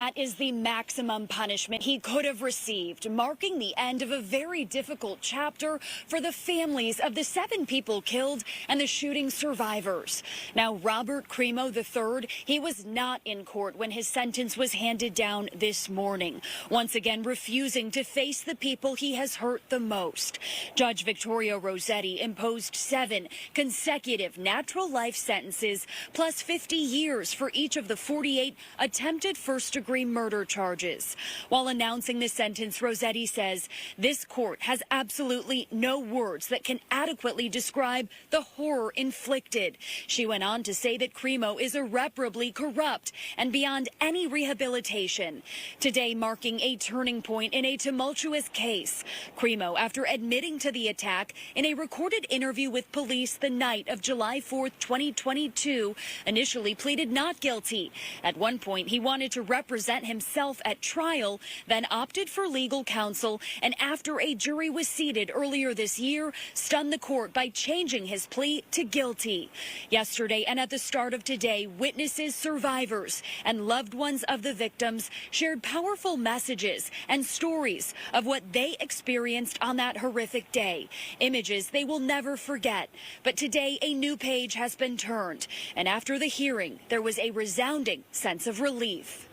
That is the maximum punishment he could have received, marking the end of a very difficult chapter for the families of the 7 people killed and the shooting survivors. Now, Robert Crimo III, he was not in court when his sentence was handed down this morning, once again refusing to face the people he has hurt the most. Judge Victoria Rossetti imposed 7 consecutive natural life sentences plus 50 years for each of the 48 attempted first-degree murder charges. While announcing the sentence, Rossetti says this court has absolutely no words that can adequately describe the horror inflicted. She went on to say that Crimo is irreparably corrupt and beyond any rehabilitation. Today marking a turning point in a tumultuous case. Crimo, after admitting to the attack in a recorded interview with police the night of July 4th, 2022, initially pleaded not guilty. At one point, he wanted to represent himself at trial, then opted for legal counsel, and after a jury was seated earlier this year, stunned the court by changing his plea to guilty. Yesterday and at the start of today, witnesses, survivors, and loved ones of the victims shared powerful messages and stories of what they experienced on that horrific day. Images they will never forget. But today, a new page has been turned, and after the hearing, there was a resounding sense of relief.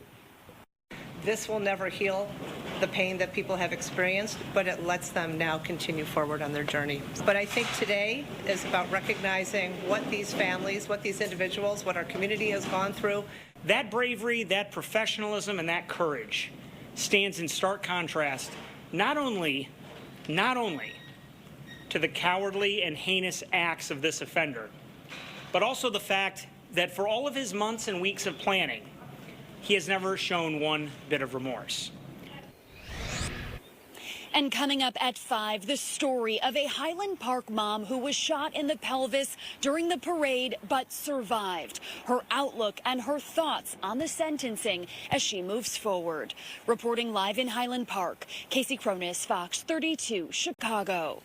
This will never heal the pain that people have experienced, but it lets them now continue forward on their journey. But I think today is about recognizing what these families, what these individuals, what our community has gone through. That bravery, that professionalism, and that courage stands in stark contrast not only to the cowardly and heinous acts of this offender, but also the fact that for all of his months and weeks of planning, he has never shown one bit of remorse. And coming up at 5, the story of a Highland Park mom who was shot in the pelvis during the parade but survived. Her outlook and her thoughts on the sentencing as she moves forward. Reporting live in Highland Park, Casey Cronus, Fox 32, Chicago.